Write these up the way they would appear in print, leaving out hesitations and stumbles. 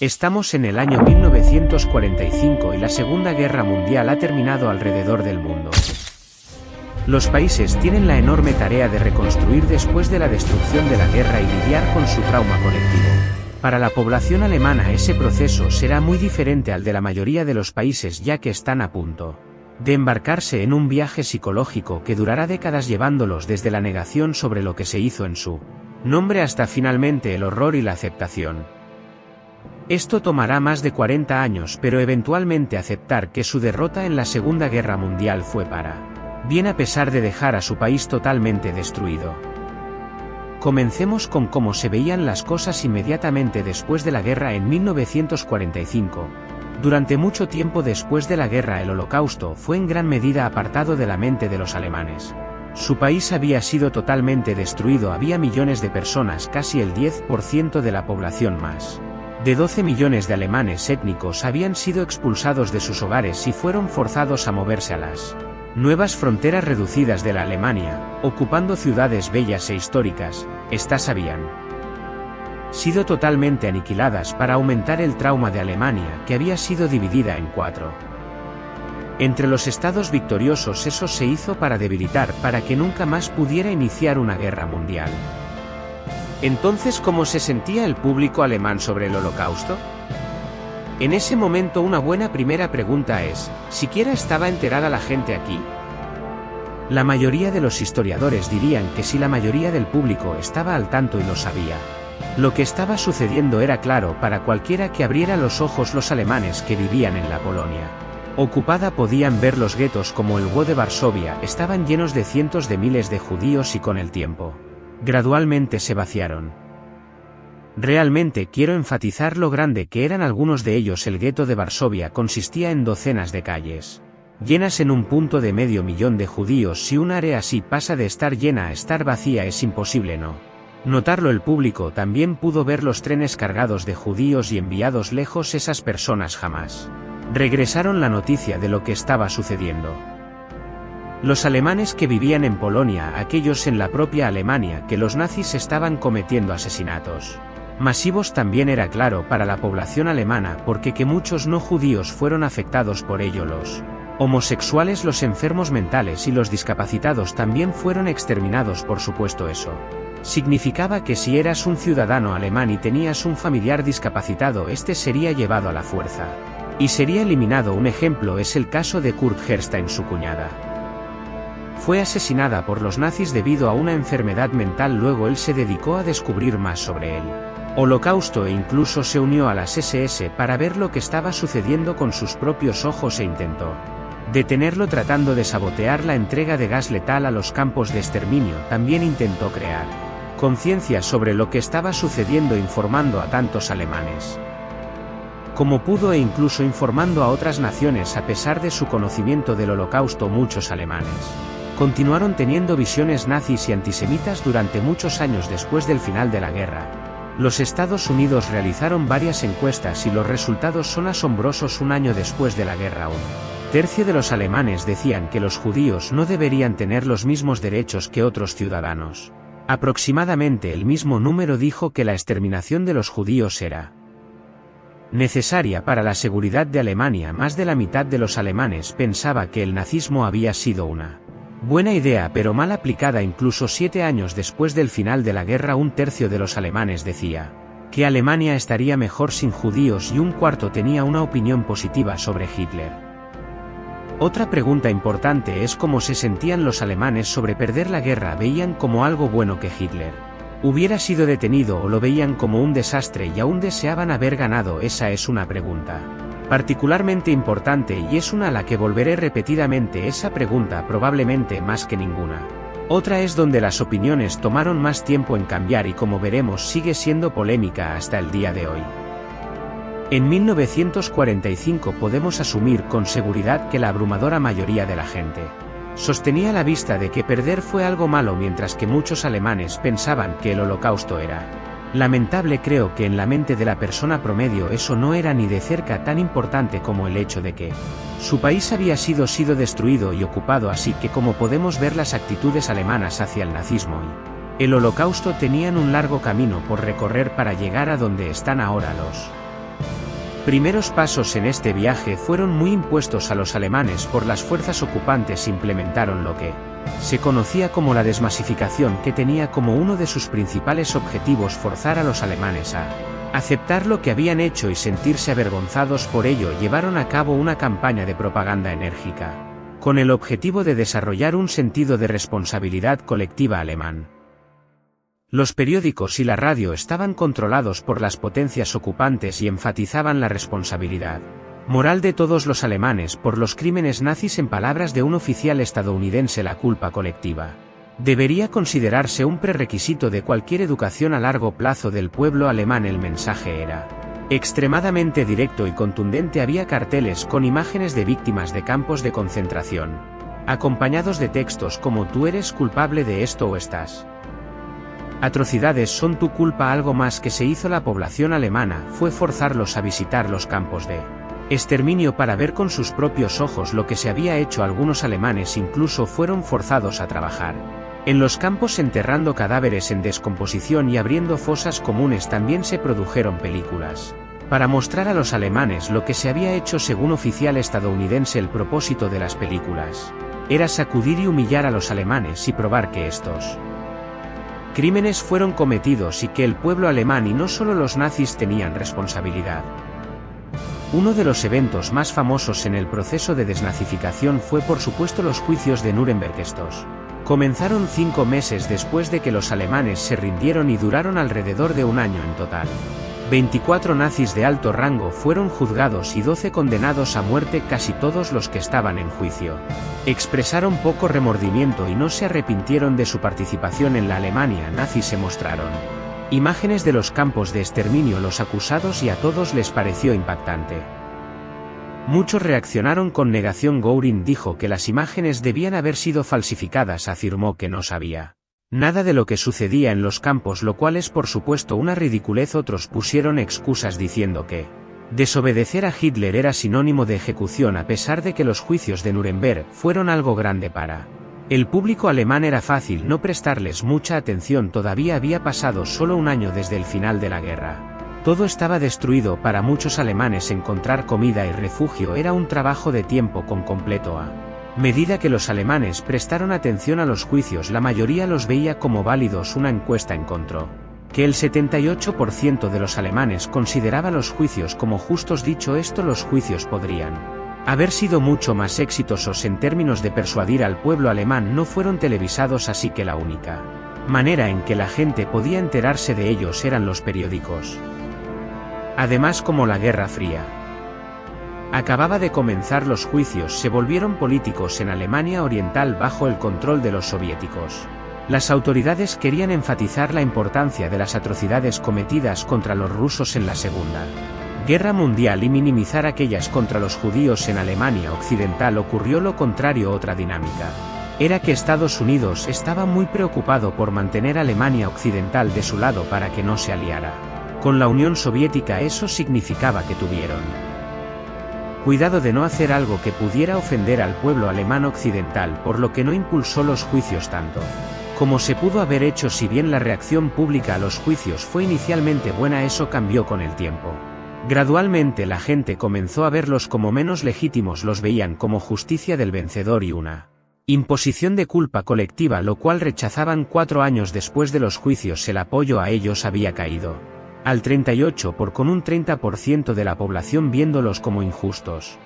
Estamos en el año 1945 y la Segunda Guerra Mundial ha terminado alrededor del mundo. Los países tienen la enorme tarea de reconstruir después de la destrucción de la guerra y lidiar con su trauma colectivo. Para la población alemana ese proceso será muy diferente al de la mayoría de los países, ya que están a punto de embarcarse en un viaje psicológico que durará décadas, llevándolos desde la negación sobre lo que se hizo en su nombre hasta finalmente el horror y la aceptación. Esto tomará más de 40 años, pero eventualmente aceptar que su derrota en la Segunda Guerra Mundial fue para bien, a pesar de dejar a su país totalmente destruido. Comencemos con cómo se veían las cosas inmediatamente después de la guerra en 1945. Durante mucho tiempo después de la guerra, el Holocausto fue en gran medida apartado de la mente de los alemanes. Su país había sido totalmente destruido, había millones de personas, casi el 10% de la población, más de 12 millones de alemanes étnicos habían sido expulsados de sus hogares y fueron forzados a moverse a las nuevas fronteras reducidas de la Alemania, ocupando ciudades bellas e históricas. Estas habían sido totalmente aniquiladas para aumentar el trauma de Alemania, que había sido dividida en 4. Entre los estados victoriosos eso se hizo para debilitar, para que nunca más pudiera iniciar una guerra mundial. Entonces, ¿cómo se sentía el público alemán sobre el Holocausto? En ese momento una buena primera pregunta es, ¿siquiera estaba enterada la gente aquí? La mayoría de los historiadores dirían que sí, la mayoría del público estaba al tanto y lo sabía. Lo que estaba sucediendo era claro para cualquiera que abriera los ojos. Los alemanes que vivían en la Polonia ocupada podían ver los guetos como el WO de Varsovia, estaban llenos de cientos de miles de judíos y con el tiempo gradualmente se vaciaron. Realmente quiero enfatizar lo grande que eran algunos de ellos. El gueto de Varsovia consistía en docenas de calles llenas en un punto de 500.000 de judíos. Si un área así pasa de estar llena a estar vacía, es imposible no notarlo. El público también pudo ver los trenes cargados de judíos y enviados lejos. Esas personas jamás regresaron la noticia de lo que estaba sucediendo. Los alemanes que vivían en Polonia, aquellos en la propia Alemania, que los nazis estaban cometiendo asesinatos masivos, también era claro para la población alemana, porque que muchos no judíos fueron afectados por ello. Los homosexuales, los enfermos mentales y los discapacitados también fueron exterminados. Por supuesto, eso significaba que si eras un ciudadano alemán y tenías un familiar discapacitado, este sería llevado a la fuerza y sería eliminado. Un ejemplo es el caso de Kurt Herstein. Su cuñada fue asesinada por los nazis debido a una enfermedad mental. Luego él se dedicó a descubrir más sobre el Holocausto e incluso se unió a las SS para ver lo que estaba sucediendo con sus propios ojos e intentó detenerlo tratando de sabotear la entrega de gas letal a los campos de exterminio. También intentó crear conciencia sobre lo que estaba sucediendo, informando a tantos alemanes como pudo e incluso informando a otras naciones. A pesar de su conocimiento del Holocausto, muchos alemanes continuaron teniendo visiones nazis y antisemitas durante muchos años después del final de la guerra. Los Estados Unidos realizaron varias encuestas y los resultados son asombrosos. Un año después de la guerra, 1/3 de los alemanes decían que los judíos no deberían tener los mismos derechos que otros ciudadanos. Aproximadamente el mismo número dijo que la exterminación de los judíos era necesaria para la seguridad de Alemania. Más de la mitad de los alemanes pensaba que el nazismo había sido una buena idea, pero mal aplicada. Incluso 7 años después del final de la guerra, 1/3 de los alemanes decía que Alemania estaría mejor sin judíos y 1/4 tenía una opinión positiva sobre Hitler. Otra pregunta importante es cómo se sentían los alemanes sobre perder la guerra. ¿Veían como algo bueno que Hitler hubiera sido detenido o lo veían como un desastre y aún deseaban haber ganado? Esa es una pregunta particularmente importante y es una a la que volveré repetidamente. Esa pregunta probablemente más que ninguna otra es donde las opiniones tomaron más tiempo en cambiar y, como veremos, sigue siendo polémica hasta el día de hoy. En 1945 podemos asumir con seguridad que la abrumadora mayoría de la gente sostenía la vista de que perder fue algo malo, mientras que muchos alemanes pensaban que el Holocausto era lamentable. Creo que en la mente de la persona promedio eso no era ni de cerca tan importante como el hecho de que su país había sido destruido y ocupado. Así que, como podemos ver, las actitudes alemanas hacia el nazismo y el Holocausto tenían un largo camino por recorrer para llegar a donde están ahora. Los Primeros pasos en este viaje fueron muy impuestos a los alemanes por las fuerzas ocupantes. Implementaron lo que se conocía como la desmasificación, que tenía como uno de sus principales objetivos forzar a los alemanes a aceptar lo que habían hecho y sentirse avergonzados por ello. Llevaron a cabo una campaña de propaganda enérgica, con el objetivo de desarrollar un sentido de responsabilidad colectiva alemán. Los periódicos y la radio estaban controlados por las potencias ocupantes y enfatizaban la responsabilidad moral de todos los alemanes por los crímenes nazis. En palabras de un oficial estadounidense, la culpa colectiva debería considerarse un prerequisito de cualquier educación a largo plazo del pueblo alemán. El mensaje era extremadamente directo y contundente. Había carteles con imágenes de víctimas de campos de concentración, acompañados de textos como "tú eres culpable de esto" o "estas atrocidades son tu culpa". Algo más que se hizo la población alemana fue forzarlos a visitar los campos de exterminio para ver con sus propios ojos lo que se había hecho. Algunos alemanes incluso fueron forzados a trabajar en los campos enterrando cadáveres en descomposición y abriendo fosas comunes. También se produjeron películas para mostrar a los alemanes lo que se había hecho. Según oficial estadounidense, el propósito de las películas era sacudir y humillar a los alemanes y probar que estos crímenes fueron cometidos y que el pueblo alemán y no solo los nazis tenían responsabilidad. Uno de los eventos más famosos en el proceso de desnazificación fue por supuesto los juicios de Nuremberg. Estos comenzaron 5 meses después de que los alemanes se rindieron y duraron alrededor de un año en total. 24 nazis de alto rango fueron juzgados y 12 condenados a muerte. Casi todos los que estaban en juicio expresaron poco remordimiento y no se arrepintieron de su participación en la Alemania nazi. Se mostraron imágenes de los campos de exterminio los acusados y a todos les pareció impactante. Muchos reaccionaron con negación. Göring dijo que las imágenes debían haber sido falsificadas. Afirmó que no sabía nada de lo que sucedía en los campos, lo cual es por supuesto una ridiculez. Otros pusieron excusas diciendo que desobedecer a Hitler era sinónimo de ejecución. A pesar de que los juicios de Nuremberg fueron algo grande para el público alemán, era fácil no prestarles mucha atención. Todavía había pasado solo un año desde el final de la guerra. Todo estaba destruido. Para muchos alemanes encontrar comida y refugio era un trabajo de tiempo con completo. A medida que los alemanes prestaron atención a los juicios, la mayoría los veía como válidos. Una encuesta encontró que el 78% de los alemanes consideraba los juicios como justos. Dicho esto, los juicios podrían haber sido mucho más exitosos en términos de persuadir al pueblo alemán. No fueron televisados, así que la única manera en que la gente podía enterarse de ellos eran los periódicos. Además, como la Guerra Fría acababa de comenzar, los juicios se volvieron políticos en Alemania Oriental bajo el control de los soviéticos. Las autoridades querían enfatizar la importancia de las atrocidades cometidas contra los rusos en la Segunda Guerra Mundial y minimizar aquellas contra los judíos. En Alemania Occidental ocurrió lo contrario. Otra dinámica era que Estados Unidos estaba muy preocupado por mantener a Alemania Occidental de su lado para que no se aliara con la Unión Soviética. Eso significaba que tuvieron cuidado de no hacer algo que pudiera ofender al pueblo alemán occidental, por lo que no impulsó los juicios tanto como se pudo haber hecho. Si bien la reacción pública a los juicios fue inicialmente buena, eso cambió con el tiempo. Gradualmente la gente comenzó a verlos como menos legítimos. Los veían como justicia del vencedor y una imposición de culpa colectiva, lo cual rechazaban. 4 años después de los juicios, el apoyo a ellos había caído al 38%, con un 30% de la población viéndolos como injustos.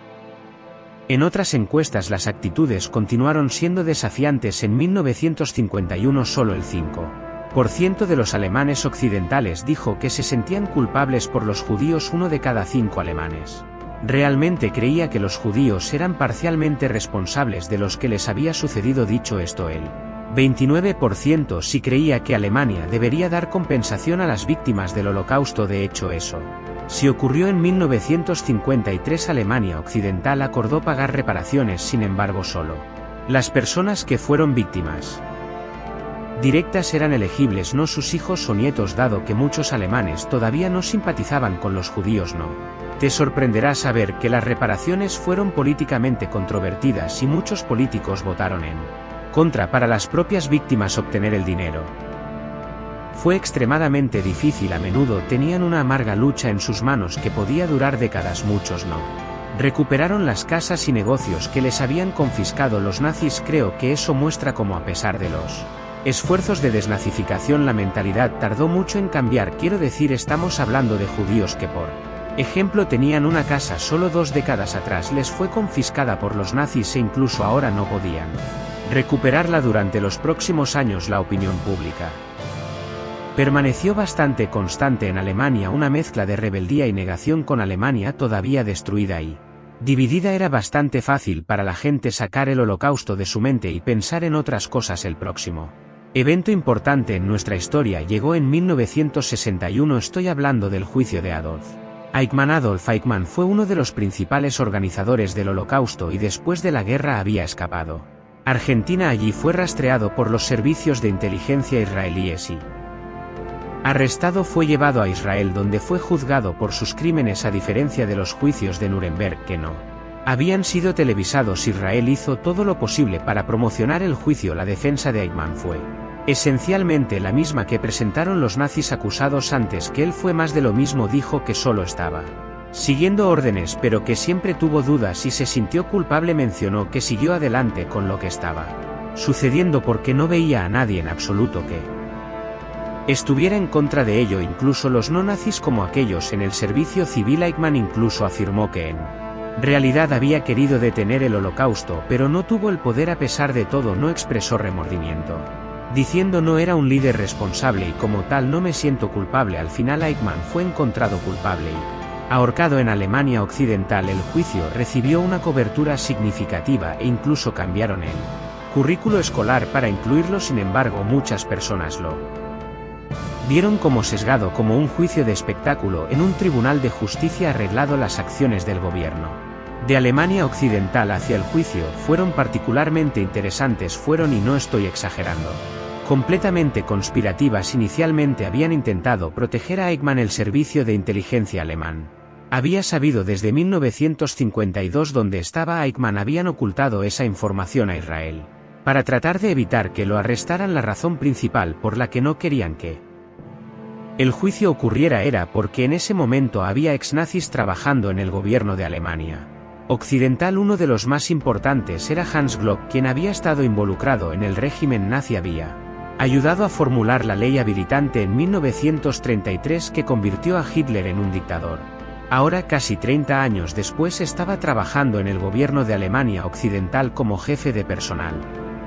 En otras encuestas las actitudes continuaron siendo desafiantes. En 1951 solo el 5% de los alemanes occidentales dijo que se sentían culpables por los judíos. 1 de cada 5 alemanes realmente creía que los judíos eran parcialmente responsables de los que les había sucedido. Dicho esto, el 29% sí creía que Alemania debería dar compensación a las víctimas del Holocausto. De hecho, eso sí ocurrió. En 1953 Alemania Occidental acordó pagar reparaciones. Sin embargo, solo las personas que fueron víctimas directas eran elegibles, no sus hijos o nietos, dado que muchos alemanes todavía no simpatizaban con los judíos. No te sorprenderá saber que las reparaciones fueron políticamente controvertidas y muchos políticos votaron en contra para las propias víctimas obtener el dinero. Fue extremadamente difícil, a menudo tenían una amarga lucha en sus manos que podía durar décadas, muchos no. Recuperaron las casas y negocios que les habían confiscado los nazis. Creo que eso muestra cómo, a pesar de los esfuerzos de desnazificación, la mentalidad tardó mucho en cambiar. Quiero decir, estamos hablando de judíos que, por ejemplo, tenían una casa solo 2 décadas atrás les fue confiscada por los nazis e incluso ahora no podían recuperarla. Durante los próximos años la opinión pública permaneció bastante constante en Alemania, una mezcla de rebeldía y negación. Con Alemania todavía destruida y dividida, era bastante fácil para la gente sacar el Holocausto de su mente y pensar en otras cosas. El próximo evento importante en nuestra historia llegó en 1961. Estoy hablando del juicio de Adolf Eichmann. Adolf Eichmann fue uno de los principales organizadores del Holocausto y después de la guerra había escapado a Argentina. Allí fue rastreado por los servicios de inteligencia israelíes y arrestado. Fue llevado a Israel, donde fue juzgado por sus crímenes. A diferencia de los juicios de Nuremberg, que no habían sido televisados, Israel hizo todo lo posible para promocionar el juicio. La defensa de Eichmann fue esencialmente la misma que presentaron los nazis acusados antes que él. Fue más de lo mismo. Dijo que solo estaba siguiendo órdenes, pero que siempre tuvo dudas y se sintió culpable. Mencionó que siguió adelante con lo que estaba sucediendo porque no veía a nadie en absoluto que estuviera en contra de ello, incluso los no nazis como aquellos en el servicio civil. Eichmann incluso afirmó que en realidad había querido detener el Holocausto, pero no tuvo el poder. A pesar de todo, no expresó remordimiento, diciendo: no era un líder responsable y como tal no me siento culpable. Al final Eichmann fue encontrado culpable y ahorcado en Alemania Occidental. El juicio recibió una cobertura significativa e incluso cambiaron el currículo escolar para incluirlo. Sin embargo, muchas personas lo vieron como sesgado, como un juicio de espectáculo en un tribunal de justicia arreglado. Las acciones del gobierno de Alemania Occidental hacia el juicio fueron particularmente interesantes. Fueron, y no estoy exagerando, completamente conspirativas. Inicialmente habían intentado proteger a Eichmann. El servicio de inteligencia alemán había sabido desde 1952 dónde estaba Eichmann. Habían ocultado esa información a Israel para tratar de evitar que lo arrestaran. La razón principal por la que no querían que el juicio ocurriera era porque en ese momento había ex-nazis trabajando en el gobierno de Alemania Occidental. Uno de los más importantes era Hans Glock, quien había estado involucrado en el régimen nazi. Había ayudado a formular la ley habilitante en 1933 que convirtió a Hitler en un dictador. Ahora, casi 30 años después, estaba trabajando en el gobierno de Alemania Occidental como jefe de personal.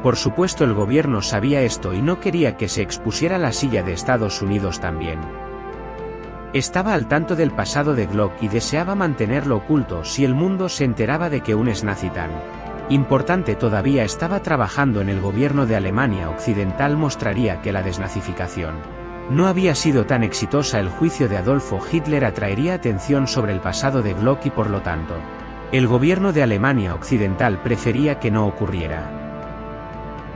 Por supuesto, el gobierno sabía esto y no quería que se expusiera. La silla de Estados Unidos también estaba al tanto del pasado de Glock y deseaba mantenerlo oculto. Si el mundo se enteraba de que un ex-nazi tan importante todavía estaba trabajando en el gobierno de Alemania Occidental, mostraría que la desnazificación no había sido tan exitosa. El juicio de Adolfo Hitler atraería atención sobre el pasado de Glock y por lo tanto, el gobierno de Alemania Occidental prefería que no ocurriera.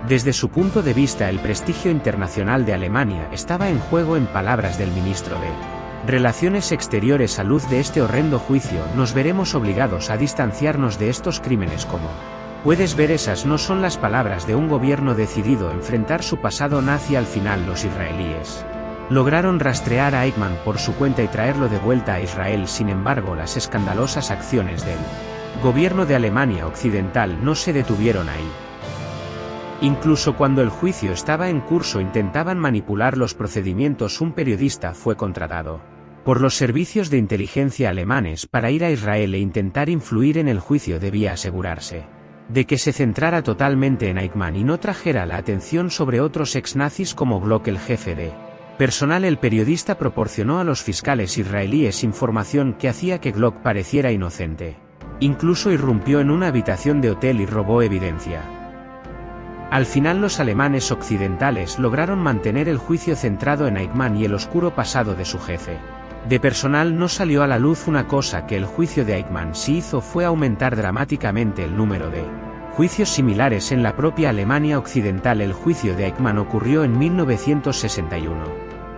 Desde su punto de vista, el prestigio internacional de Alemania estaba en juego. En palabras del ministro de Relaciones Exteriores, a luz de este horrendo juicio, nos veremos obligados a distanciarnos de estos crímenes. Como puedes ver, esas no son las palabras de un gobierno decidido a enfrentar su pasado nazi. Al final, los israelíes lograron rastrear a Eichmann por su cuenta y traerlo de vuelta a Israel. Sin embargo, las escandalosas acciones del gobierno de Alemania Occidental no se detuvieron ahí. Incluso cuando el juicio estaba en curso, intentaban manipular los procedimientos. Un periodista fue contratado por los servicios de inteligencia alemanes para ir a Israel e intentar influir en el juicio. Debía asegurarse de que se centrara totalmente en Eichmann y no trajera la atención sobre otros ex-nazis como Glock, el jefe de personal. El periodista proporcionó a los fiscales israelíes información que hacía que Glock pareciera inocente. Incluso irrumpió en una habitación de hotel y robó evidencia. Al final, los alemanes occidentales lograron mantener el juicio centrado en Eichmann y el oscuro pasado de su jefe de personal. No salió a la luz. Una cosa que el juicio de Eichmann sí hizo fue aumentar dramáticamente el número de juicios similares en la propia Alemania Occidental. El juicio de Eichmann ocurrió en 1961.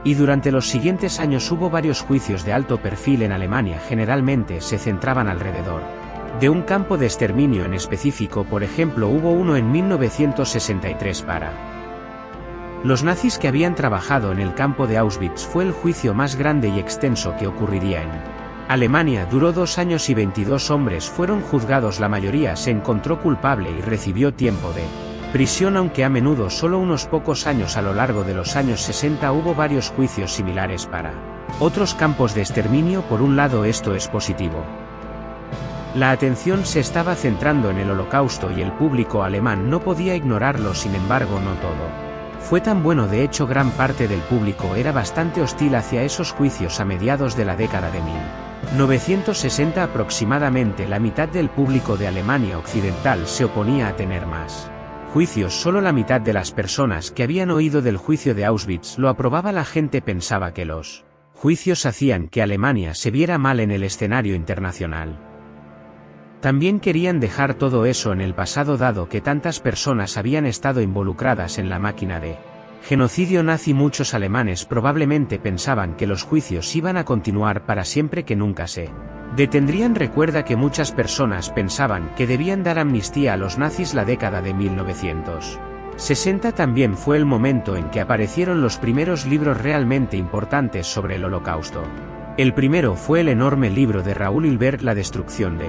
Y durante los siguientes años hubo varios juicios de alto perfil en Alemania. Generalmente se centraban alrededor de un campo de exterminio en específico. Por ejemplo, hubo uno en 1963 para Los nazis que habían trabajado en el campo de Auschwitz fue el juicio más grande y extenso que ocurriría en Alemania. Duró 2 años y 22 hombres fueron juzgados. La mayoría se encontró culpable y recibió tiempo de prisión, aunque a menudo solo unos pocos años. A lo largo de los años 60 hubo varios juicios similares para otros campos de exterminio. Por un lado, esto es positivo. La atención se estaba centrando en el Holocausto y el público alemán no podía ignorarlo. Sin embargo, no todo fue tan bueno. De hecho, gran parte del público era bastante hostil hacia esos juicios. A mediados de la década de 1960, aproximadamente la mitad del público de Alemania Occidental se oponía a tener más juicios. Solo la mitad de las personas que habían oído del juicio de Auschwitz lo aprobaba. La gente pensaba que los juicios hacían que Alemania se viera mal en el escenario internacional. También querían dejar todo eso en el pasado, dado que tantas personas habían estado involucradas en la máquina de genocidio nazi. Muchos alemanes probablemente pensaban que los juicios iban a continuar para siempre, que nunca se detendrían. Recuerda que muchas personas pensaban que debían dar amnistía a los nazis. La década de 1960 también fue el momento en que aparecieron los primeros libros realmente importantes sobre el Holocausto. El primero fue el enorme libro de Raúl Hilberg, La destrucción de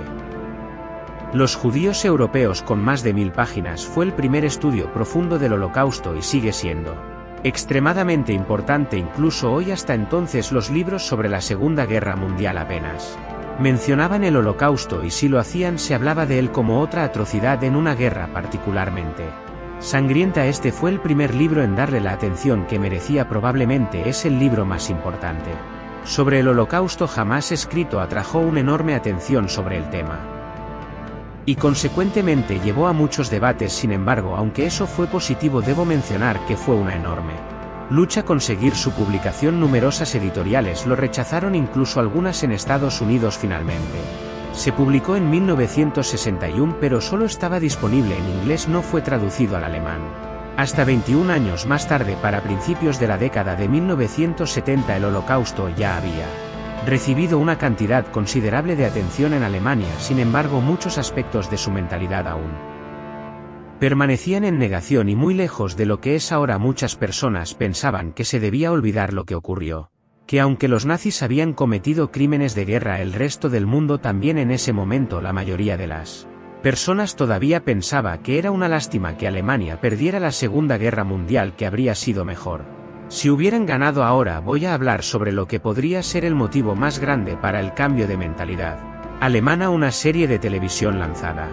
los judíos europeos, con más de 1000 páginas. Fue el primer estudio profundo del Holocausto y sigue siendo extremadamente importante incluso hoy. Hasta entonces, los libros sobre la Segunda Guerra Mundial apenas mencionaban el Holocausto, y si lo hacían se hablaba de él como otra atrocidad en una guerra particularmente sangrienta. Este fue el primer libro en darle la atención que merecía. Probablemente es el libro más importante sobre el Holocausto jamás escrito. Atrajo una enorme atención sobre el tema y consecuentemente llevó a muchos debates. Sin embargo, aunque eso fue positivo, debo mencionar que fue una enorme lucha conseguir su publicación. Numerosas editoriales lo rechazaron, incluso algunas en Estados Unidos. Finalmente se publicó en 1961, pero solo estaba disponible en inglés, no fue traducido al alemán hasta 21 años más tarde. Para principios de la década de 1970, el Holocausto ya había recibido una cantidad considerable de atención en Alemania. Sin embargo, muchos aspectos de su mentalidad aún permanecían en negación y muy lejos de lo que es ahora. Muchas personas pensaban que se debía olvidar lo que ocurrió, que aunque los nazis habían cometido crímenes de guerra, el resto del mundo también. En ese momento, la mayoría de las personas todavía pensaba que era una lástima que Alemania perdiera la Segunda Guerra Mundial, que habría sido mejor si hubieran ganado. Ahora voy a hablar sobre lo que podría ser el motivo más grande para el cambio de mentalidad alemana. Una serie de televisión lanzada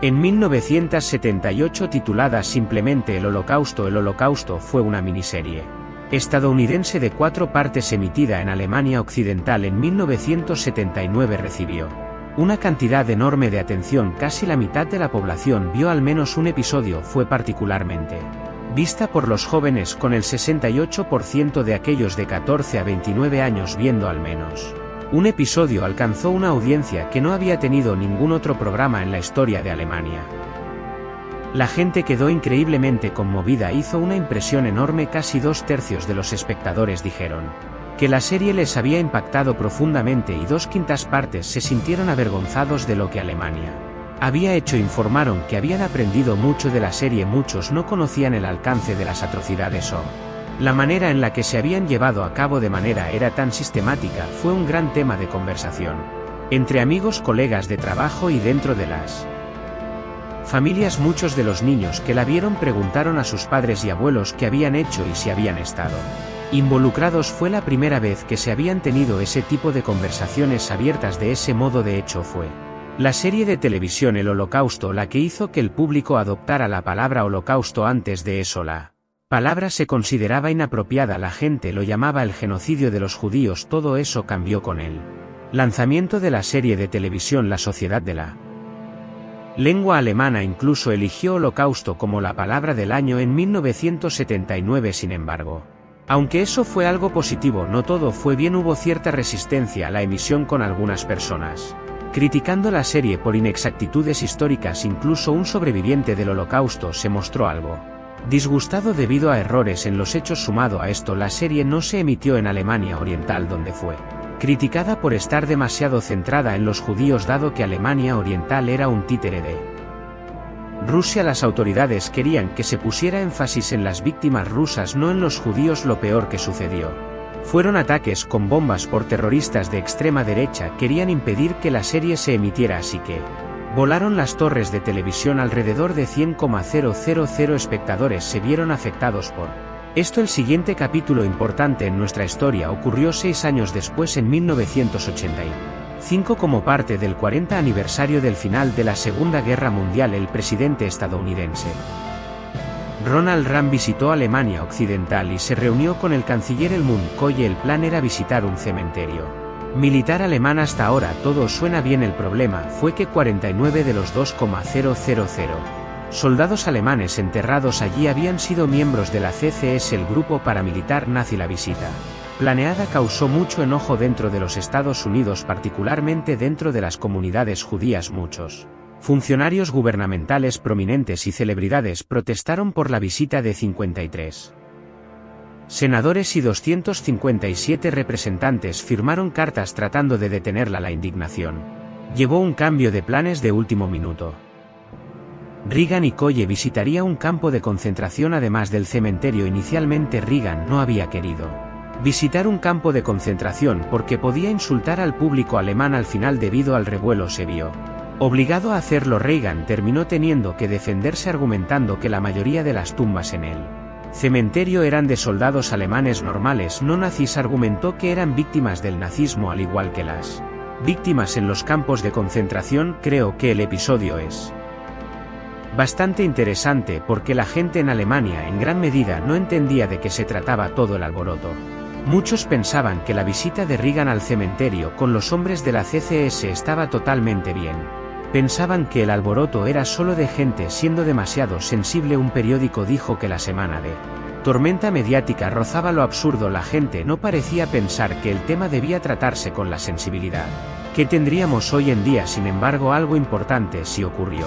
en 1978 titulada simplemente El Holocausto. El Holocausto fue una miniserie estadounidense de 4 partes emitida en Alemania Occidental en 1979. Recibió una cantidad enorme de atención. Casi la mitad de la población vio al menos un episodio. Fue particularmente vista por los jóvenes, con el 68% de aquellos de 14 a 29 años viendo al menos un episodio. Alcanzó una audiencia que no había tenido ningún otro programa en la historia de Alemania. La gente quedó increíblemente conmovida. Hizo una impresión enorme. Casi 2/3 de los espectadores dijeron que la serie les había impactado profundamente, y 2/5 partes se sintieron avergonzados de lo que Alemania había hecho. Informaron que habían aprendido mucho de la serie. Muchos no conocían el alcance de las atrocidades o la manera en la que se habían llevado a cabo de manera era tan sistemática. Fue un gran tema de conversación entre amigos, colegas de trabajo y dentro de las familias. Muchos de los niños que la vieron preguntaron a sus padres y abuelos qué habían hecho y si habían estado involucrados. Fue la primera vez que se habían tenido ese tipo de conversaciones abiertas de ese modo. De hecho, fue la serie de televisión El Holocausto la que hizo que el público adoptara la palabra holocausto. Antes de eso, la palabra se consideraba inapropiada. La gente lo llamaba el genocidio de los judíos. Todo eso cambió con el lanzamiento de la serie de televisión. La Sociedad de la Lengua Alemana incluso eligió holocausto como la palabra del año en 1979. Sin embargo, aunque eso fue algo positivo, no todo fue bien. Hubo cierta resistencia a la emisión, con algunas personas criticando la serie por inexactitudes históricas. Incluso un sobreviviente del Holocausto se mostró algo disgustado debido a errores en los hechos. Sumado a esto, la serie no se emitió en Alemania Oriental, donde fue criticada por estar demasiado centrada en los judíos, dado que Alemania Oriental era un títere de Rusia. Las autoridades querían que se pusiera énfasis en las víctimas rusas, no en los judíos. Lo peor que sucedió fueron ataques con bombas por terroristas de extrema derecha. Querían impedir que la serie se emitiera, así que volaron las torres de televisión. Alrededor de 100,000 espectadores se vieron afectados por esto. El siguiente capítulo importante en nuestra historia ocurrió 6 años después, en 1985, como parte del 40 aniversario del final de la Segunda Guerra Mundial. El presidente estadounidense Ronald Reagan visitó Alemania Occidental y se reunió con el canciller Helmut Kohl. El plan era visitar un cementerio militar alemán. Hasta ahora todo suena bien. El problema fue que 49 de los 2,000 soldados alemanes enterrados allí habían sido miembros de la CCS, el grupo paramilitar nazi. La visita planeada causó mucho enojo dentro de los Estados Unidos, particularmente dentro de las comunidades judías. Muchos funcionarios gubernamentales prominentes y celebridades protestaron por la visita de 53 senadores y 257 representantes firmaron cartas tratando de detenerla. La indignación llevó un cambio de planes de último minuto. Reagan y Kohl visitaría un campo de concentración además del cementerio. Inicialmente Reagan no había querido visitar un campo de concentración porque podía insultar al público alemán. Al final, debido al revuelo, se vio obligado a hacerlo. Reagan terminó teniendo que defenderse argumentando que la mayoría de las tumbas en el cementerio eran de soldados alemanes normales, no nazis. Argumentó que eran víctimas del nazismo al igual que las víctimas en los campos de concentración. Creo que el episodio es bastante interesante porque la gente en Alemania en gran medida no entendía de qué se trataba todo el alboroto. Muchos pensaban que la visita de Reagan al cementerio con los hombres de la CCS estaba totalmente bien. Pensaban que el alboroto era solo de gente siendo demasiado sensible. Un periódico dijo que la semana de tormenta mediática rozaba lo absurdo. La gente no parecía pensar que el tema debía tratarse con la sensibilidad que tendríamos hoy en día. Sin embargo, algo importante sí ocurrió.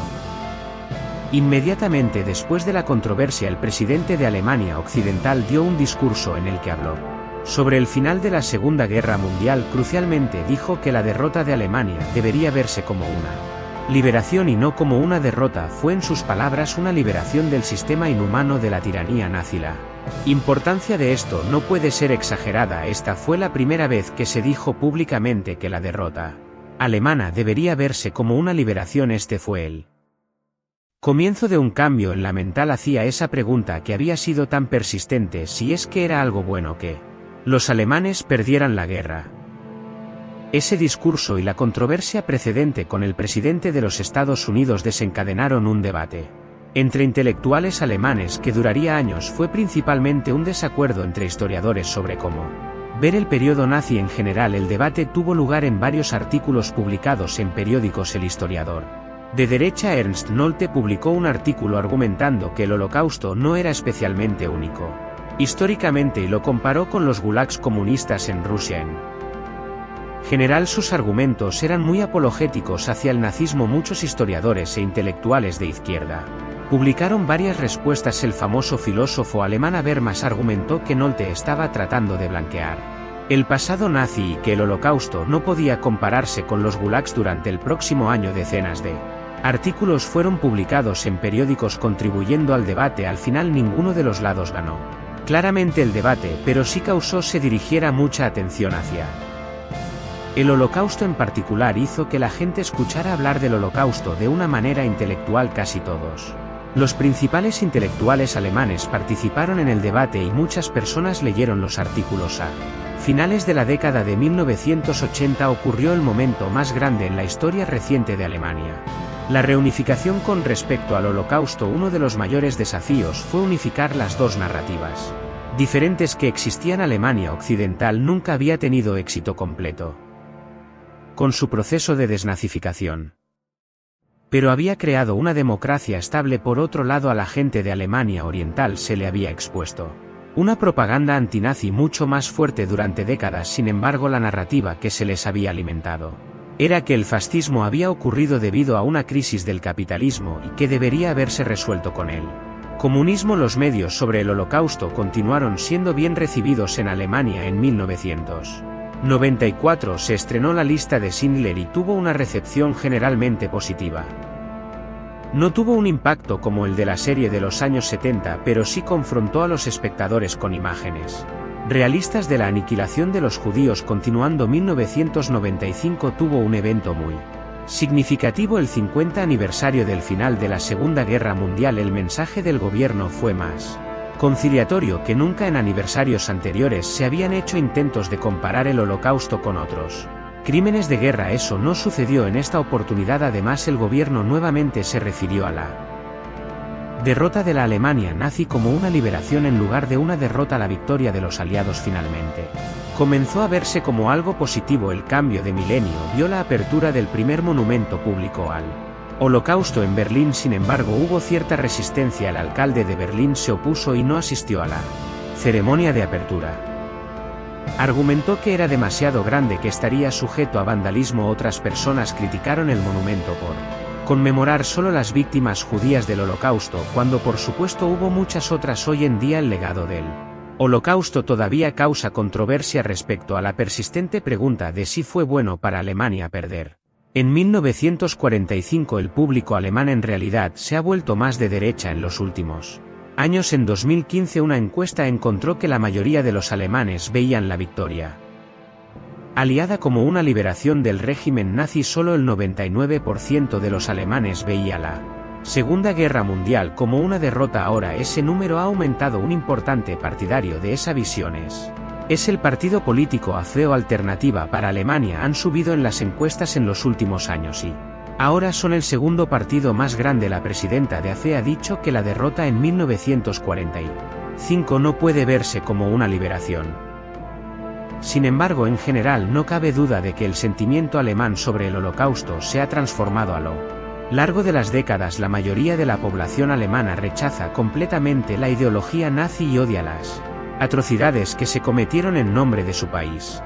Inmediatamente después de la controversia, el presidente de Alemania Occidental dio un discurso en el que habló sobre el final de la Segunda Guerra Mundial. Crucialmente dijo que la derrota de Alemania debería verse como una liberación y no como una derrota. Fue, en sus palabras, una liberación del sistema inhumano de la tiranía nazi. La importancia de esto no puede ser exagerada. Esta fue la primera vez que se dijo públicamente que la derrota alemana debería verse como una liberación. Este fue el comienzo de un cambio en la mental hacia esa pregunta que había sido tan persistente: si es que era algo bueno que los alemanes perdieran la guerra. Ese discurso y la controversia precedente con el presidente de los Estados Unidos desencadenaron un debate entre intelectuales alemanes que duraría años. Fue principalmente un desacuerdo entre historiadores sobre cómo ver el periodo nazi en general. El debate tuvo lugar en varios artículos publicados en periódicos. El historiador de derecha Ernst Nolte publicó un artículo argumentando que el Holocausto no era especialmente único históricamente y lo comparó con los gulags comunistas en Rusia. En general, sus argumentos eran muy apologéticos hacia el nazismo. Muchos historiadores e intelectuales de izquierda publicaron varias respuestas. El famoso filósofo alemán Habermas argumentó que Nolte estaba tratando de blanquear el pasado nazi y que el Holocausto no podía compararse con los gulags. Durante el próximo año, decenas de artículos fueron publicados en periódicos contribuyendo al debate. Al final, ninguno de los lados ganó claramente el debate, pero sí causó se dirigiera mucha atención hacia el Holocausto. En particular, hizo que la gente escuchara hablar del Holocausto de una manera intelectual. Casi todos los principales intelectuales alemanes participaron en el debate y muchas personas leyeron los artículos. A finales de la década de 1980 ocurrió el momento más grande en la historia reciente de Alemania: la reunificación. Con respecto al Holocausto, uno de los mayores desafíos fue unificar las dos narrativas diferentes que existían. Alemania Occidental nunca había tenido éxito completo con su proceso de desnazificación, pero había creado una democracia estable. Por otro lado, a la gente de Alemania Oriental se le había expuesto una propaganda antinazi mucho más fuerte durante décadas. Sin embargo, la narrativa que se les había alimentado era que el fascismo había ocurrido debido a una crisis del capitalismo y que debería haberse resuelto con el comunismo. Los medios sobre el Holocausto continuaron siendo bien recibidos en Alemania. En 1994 se estrenó La lista de Schindler y tuvo una recepción generalmente positiva. No tuvo un impacto como el de la serie de los años 70, pero sí confrontó a los espectadores con imágenes realistas de la aniquilación de los judíos. Continuando, 1995 tuvo un evento muy significativo, el 50 aniversario del final de la Segunda Guerra Mundial. El mensaje del gobierno fue más conciliatorio que nunca. En aniversarios anteriores se habían hecho intentos de comparar el Holocausto con otros crímenes de guerra. Eso no sucedió en esta oportunidad. Además, el gobierno nuevamente se refirió a la derrota de la Alemania nazi como una liberación en lugar de una derrota. La victoria de los aliados finalmente comenzó a verse como algo positivo. El cambio de milenio vio la apertura del primer monumento público al Holocausto en Berlín. Sin embargo, hubo cierta resistencia. El alcalde de Berlín se opuso y no asistió a la ceremonia de apertura. Argumentó que era demasiado grande, que estaría sujeto a vandalismo. Otras personas criticaron el monumento por conmemorar solo las víctimas judías del Holocausto, cuando por supuesto hubo muchas otras. Hoy en día el legado del Holocausto todavía causa controversia respecto a la persistente pregunta de si fue bueno para Alemania perder. En 1945 el público alemán en realidad se ha vuelto más de derecha en los últimos años. En 2015 una encuesta encontró que la mayoría de los alemanes veían la victoria aliada como una liberación del régimen nazi. Solo el 99% de los alemanes veía la Segunda Guerra Mundial como una derrota. Ahora ese número ha aumentado. Un importante partidario de esa visión es el partido político AFD o Alternativa para Alemania. Han subido en las encuestas en los últimos años y ahora son el segundo partido más grande. La presidenta de AFD ha dicho que la derrota en 1945 no puede verse como una liberación. Sin embargo, en general no cabe duda de que el sentimiento alemán sobre el Holocausto se ha transformado a lo largo de las décadas. La mayoría de la población alemana rechaza completamente la ideología nazi y odia las atrocidades que se cometieron en nombre de su país.